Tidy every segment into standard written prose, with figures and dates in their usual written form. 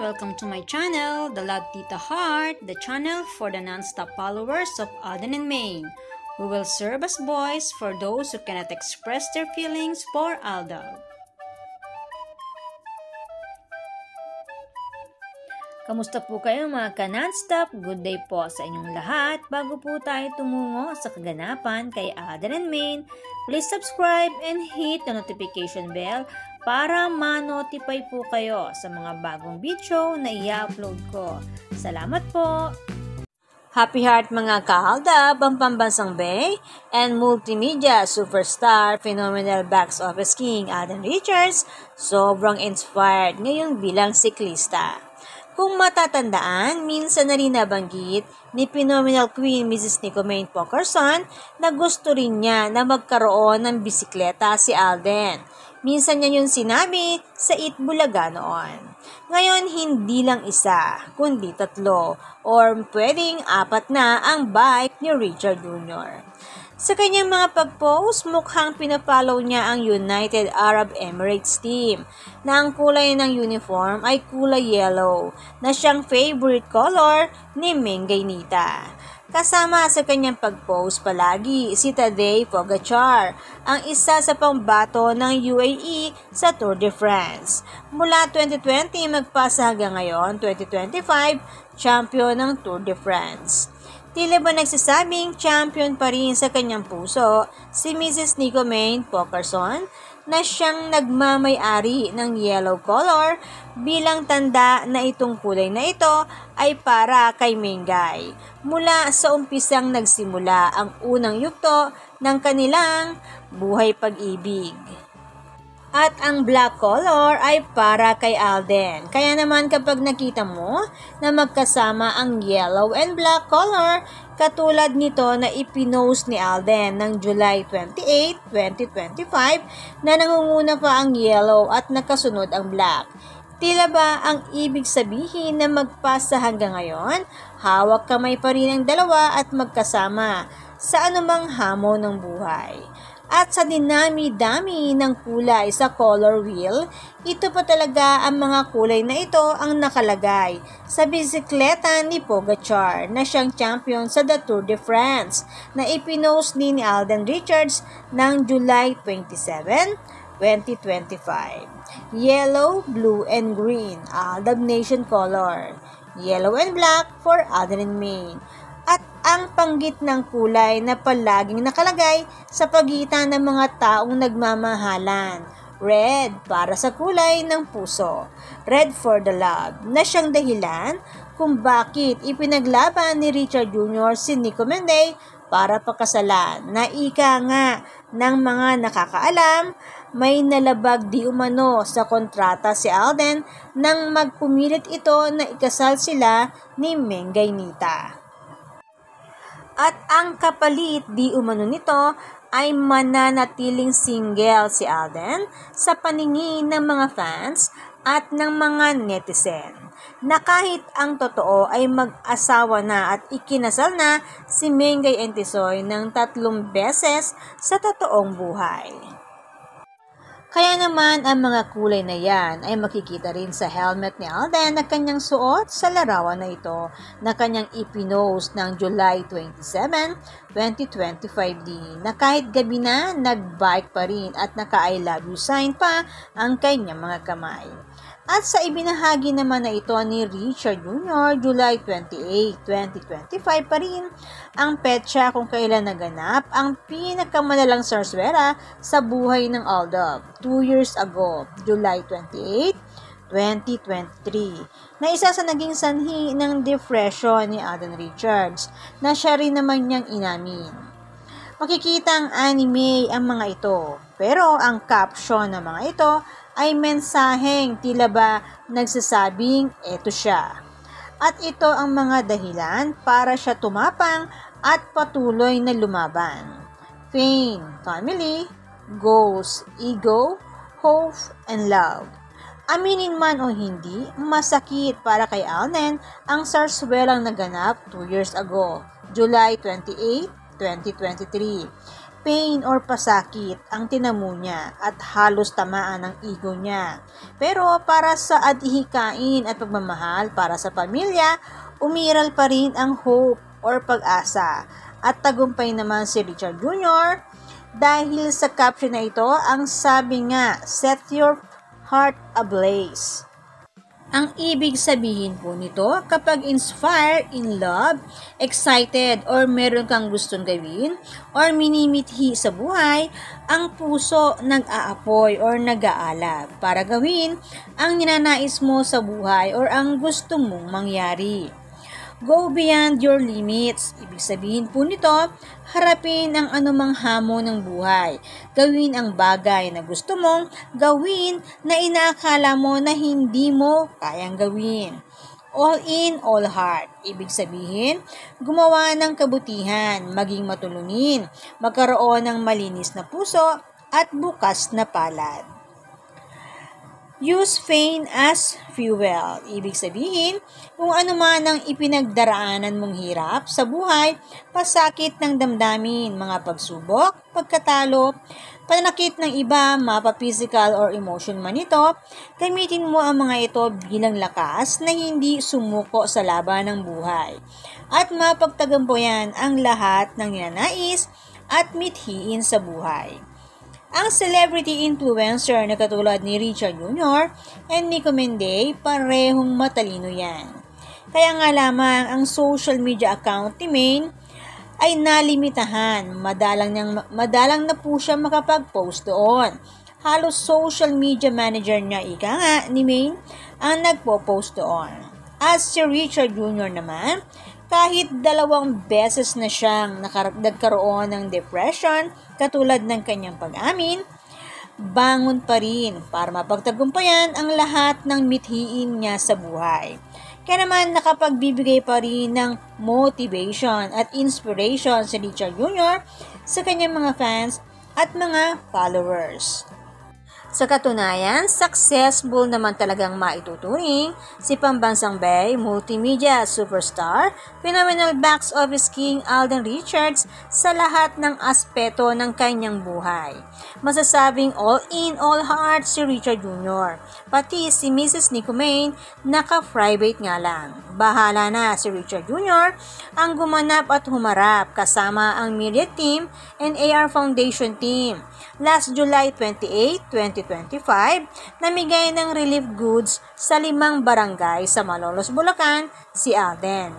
welcome to my channel, The Love Tita Heart, the channel for the non-stop followers of Alden and Maine. We will serve as voice for those who cannot express their feelings for Aldab. Kamusta po kayo mga ka-non-stop? Good day po sa inyong lahat. Bago po tayo tumungo sa kaganapan kay Alden and Maine, please subscribe and hit the notification bell para ma-notify po kayo sa mga bagong video na i-upload ko. Salamat po! Happy Heart mga ka-Aldab, ang pambansang Bay and multimedia superstar, phenomenal box office king Alden Richards, sobrang inspired ngayon bilang siklista. Kung matatandaan, minsan na rin nabanggit ni phenomenal queen Mrs. Nico Maine Pokerson na gusto rin niya na magkaroon ng bisikleta si Alden. Minsan niya yun sinabi sa Itbulaga noon. Ngayon, hindi lang isa, kundi 3 or pwedeng 4 na ang bike ni Richard Jr. Sa kanyang mga pag-post, mukhang pinapollow niya ang United Arab Emirates team na ang kulay ng uniform ay kulay yellow na siyang favorite color ni Mengay Nita. Kasama sa kanyang pag-post palagi si Tadej Pogacar, ang isa sa pambato ng UAE sa Tour de France. Mula 2020 magpasa hanggang ngayon, 2025, champion ng Tour de France. Tila ba nagsasabing champion pa rin sa kanyang puso si Mrs. Nico Maine Pokerson na siyang nagmamay-ari ng yellow color bilang tanda na itong kulay na ito ay para kay Mengay. Mula sa umpisang nagsimula ang unang yugto ng kanilang buhay pag-ibig. At ang black color ay para kay Alden. Kaya naman kapag nakita mo na magkasama ang yellow and black color, katulad nito na ipinost ni Alden ng July 28, 2025 na nangunguna pa ang yellow at nakasunod ang black. Tila ba ang ibig sabihin na magpasa hanggang ngayon, hawak kamay pa rin ang dalawa at magkasama sa anumang hamon ng buhay. At sa dinami-dami ng kulay sa color wheel, ito pa talaga ang mga kulay na ito ang nakalagay sa bisikleta ni Pogacar na siyang champion sa the Tour de France na ipinost ni Alden Richards ng July 27, 2025. Yellow, blue, and green, Aldab Nation color. Yellow and black for Alden and Maine. At ang panggit ng kulay na palaging nakalagay sa pagitan ng mga taong nagmamahalan. Red para sa kulay ng puso. Red for the love na siyang dahilan kung bakit ipinaglaban ni Richard Jr. si Nico Maine para pakasalan. Na ika nga ng mga nakakaalam, may nalabag di umano sa kontrata si Alden nang magpumilit ito na ikasal sila ni Mengay Nita. At ang kapalit di umano nito ay mananatiling single si Alden sa paningin ng mga fans at ng mga netizen. Na kahit ang totoo ay mag-asawa na at ikinasal na si Mengay and Tisoy ng 3 beses sa totoong buhay. Kaya naman ang mga kulay na yan ay makikita rin sa helmet ni Alden na kanyang suot sa larawan na ito na kanyang ipinost ng July 27, 2025 din na kahit gabi na nagbike pa rin at naka-I love you sign pa ang kanyang mga kamay. At sa ibinahagi naman na ito ni Richard Jr., July 28, 2025 pa rin ang petsa kung kailan naganap ang pinakamalalang sarswera sa buhay ng Aldab 2 years ago, July 28, 2023, na isa sa naging sanhi ng depression ni Alden Richards na siya rin naman niyang inamin. Makikita ang anime ang mga ito, pero ang caption ng mga ito ay mensaheng tila ba nagsasabing eto siya. At ito ang mga dahilan para siya tumapang at patuloy na lumaban. Fame, family, goals, ego, hope, and love. Aminin man o hindi, masakit para kay Alden ang sarswelang naganap 2 years ago, July 28, 2023. pain or pasakit ang tinamo niya at halos tamaan ang ego niya. Pero para sa adhikain at pagmamahal para sa pamilya, umiral pa rin ang hope or pag-asa. At tagumpay naman si Richard Jr. Dahil sa caption na ito, ang sabi nga, set your heart ablaze. Ang ibig sabihin po nito, kapag inspired, in love, excited, or meron kang gustong gawin, or minimithi sa buhay, ang puso nag-aapoy or nag-aalab para gawin ang ninanais mo sa buhay or ang gusto mong mangyari. Go beyond your limits. Ibig sabihin po nito, harapin ang anumang hamon ng buhay. Gawin ang bagay na gusto mong gawin na inaakala mo na hindi mo kayang gawin. All in, all heart. Ibig sabihin, gumawa ng kabutihan, maging matulungin, magkaroon ng malinis na puso at bukas na palad. Use pain as fuel. Ibig sabihin, kung ano man ang ipinagdaraanan mong hirap sa buhay, pasakit ng damdamin, mga pagsubok, pagkatalo, pananakit ng iba, mapa-physical or emotion man ito, gamitin mo ang mga ito bilang lakas na hindi sumuko sa laban ng buhay. At mapagtagumpayan ang lahat ng ninanais at mithiin sa buhay. Ang celebrity influencer na katulad ni Richard Jr. and Nico Menday, parehong matalino yan. Kaya nga lamang ang social media account ni Maine ay nalimitahan. Madalang na po siya makapag-post doon. Halos social media manager niya ika nga ni Maine ang nagpo-post doon. As si Richard Jr. naman, kahit 2 beses na siyang nagkaroon ng depression katulad ng kanyang pag-amin, bangon pa rin para mapagtagumpayan ang lahat ng mithiin niya sa buhay. Kaya naman nakapagbibigay pa rin ng motivation at inspiration si Richard Jr. sa kanyang mga fans at mga followers. Sa katunayan, successful naman talagang maituturing si pambansang Bay multimedia superstar, phenomenal box office king Alden Richards sa lahat ng aspeto ng kanyang buhay. Masasabing all in, all heart si Richard Jr. Pati si Mrs. Nico Maine, naka-private nga lang. Bahala na si Richard Jr. ang gumanap at humarap kasama ang media team and AR Foundation team. Last July 28, 2025, namigay ng relief goods sa 5 barangay sa Malolos, Bulacan, si Alden,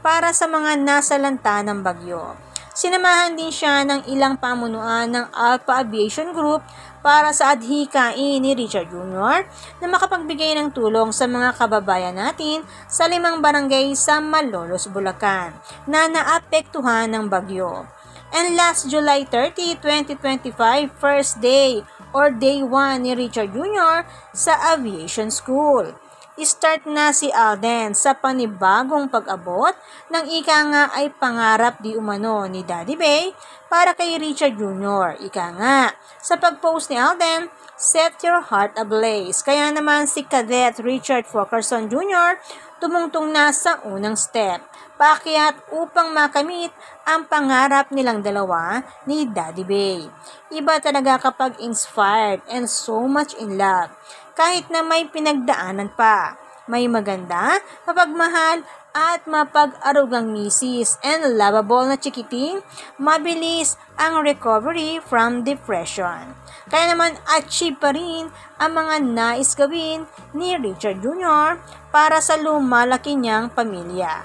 para sa mga nasalanta ng bagyo. Sinamahan din siya ng ilang pamunuan ng Alpha Aviation Group para sa adhikain ni Richard Jr. na makapagbigay ng tulong sa mga kababayan natin sa 5 barangay sa Malolos, Bulacan na naapektuhan ng bagyo. And last July 30, 2025, first day or day 1 ni Richard Jr. sa aviation school. Start na si Alden sa panibagong pag-abot ng ika nga ay pangarap di umano ni Daddy Bay para kay Richard Jr. Ika nga, sa pag-post ni Alden, set your heart ablaze. Kaya naman si Cadet Richard Fulkerson Jr. tumungtong na sa unang step, paakyat upang makamit ang pangarap nilang dalawa ni Daddy Bay. Iba talaga kapag inspired and so much in love, kahit na may pinagdaanan pa. May maganda, mapagmahal at mapag-arugang misis and lovable na chikiting, mabilis ang recovery from depression. Kaya naman achieve pa rin ang mga nais gawin ni Richard Jr. para sa lumalaki niyang pamilya.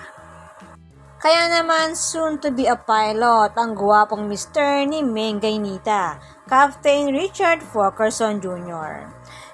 Kaya naman soon to be a pilot ang gwapong Mr. ni Mengay Nita, Captain Richard Fulkerson Jr.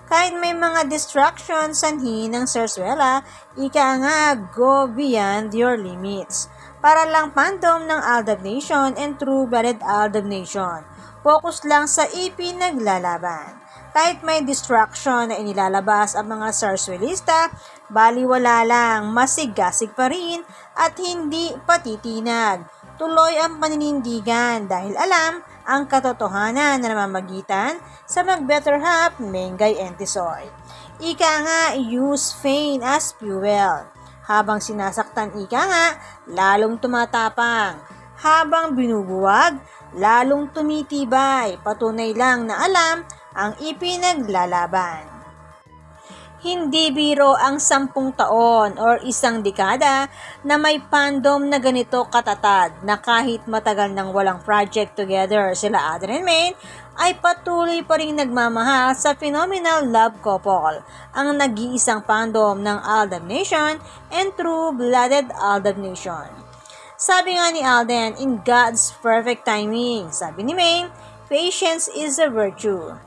Kahit may mga distractions sanhi ng Sarsuela, ika nga go beyond your limits. Para lang fandom ng Aldab Nation and true-blooded Aldab Nation. Focus lang sa ipinaglalaban. Kahit may distraction na inilalabas ang mga Sarsuelista, baliwala lang, masigasig pa rin at hindi patitinag. Tuloy ang paninindigan dahil alam ang katotohanan na namamagitan sa mag-better half, Mengay and Tisoy. Ika nga, use pain as fuel. Habang sinasaktan ika nga, lalong tumatapang. Habang binubuwag, lalong tumitibay, patunay lang na alam ang ipinaglalaban. Hindi biro ang 10 taon or isang dekada na may fandom na ganito katatag na kahit matagal nang walang project together sila Alden and Maine ay patuloy pa rin nagmamahal sa phenomenal love couple, ang nag-iisang fandom ng Aldab Nation and true-blooded Aldab Nation. Sabi nga ni Alden, in God's perfect timing. Sabi ni Maine, patience is a virtue.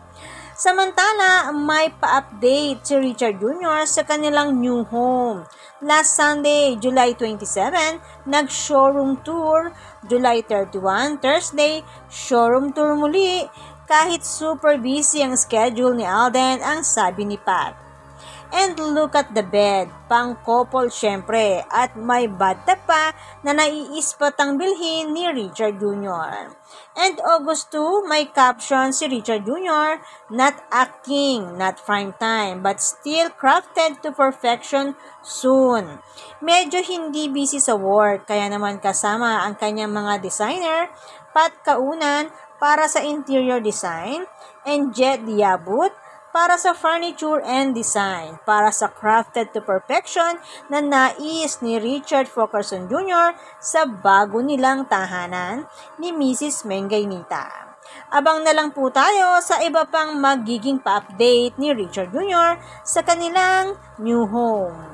Samantala, may pa-update si Richard Jr. sa kanilang new home. Last Sunday, July 27, nag-showroom tour. July 31, Thursday, showroom tour muli. Kahit super busy ang schedule ni Alden, ang sabi ni Pat. And look at the bed, pang couple syempre, at may bathtub pa na naiispatang bilhin ni Richard Jr. And August 2, may caption si Richard Jr., not acting, not prime time, but still crafted to perfection soon. Medyo hindi busy sa work, kaya naman kasama ang kanyang mga designer, Pat Kaunan para sa interior design, and Jet Diabut para sa furniture and design, para sa crafted to perfection na nais ni Richard Fulkerson Jr. sa bago nilang tahanan ni Mrs. Mengaynita. Abang na lang po tayo sa iba pang magiging pa-update ni Richard Jr. sa kanilang new home.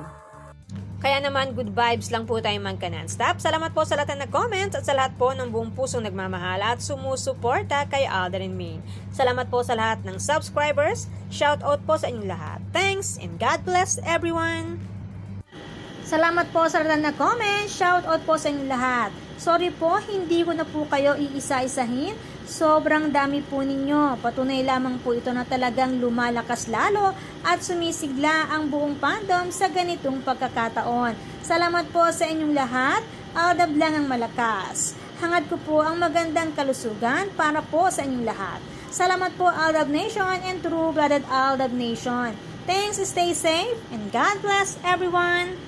Kaya naman, good vibes lang po tayo magka-non-stop. Salamat po sa lahat na nag-comment at sa lahat po ng buong pusong nagmamahal at sumusuporta kay Alden and Maine. Salamat po sa lahat ng subscribers. Shout out po sa inyong lahat. Thanks and God bless everyone! Salamat po sa lahat na nag-comment. Shout out po sa inyong lahat. Sorry po, hindi ko na po kayo iisa-isahin. Sobrang dami po ninyo. Patunay lamang po ito na talagang lumalakas lalo at sumisigla ang buong fandom sa ganitong pagkakataon. Salamat po sa inyong lahat. Aldab lang ang malakas. Hangad ko po ang magandang kalusugan para po sa inyong lahat. Salamat po Aldab Nation and true-blooded Aldab Nation. Thanks, stay safe, and God bless everyone!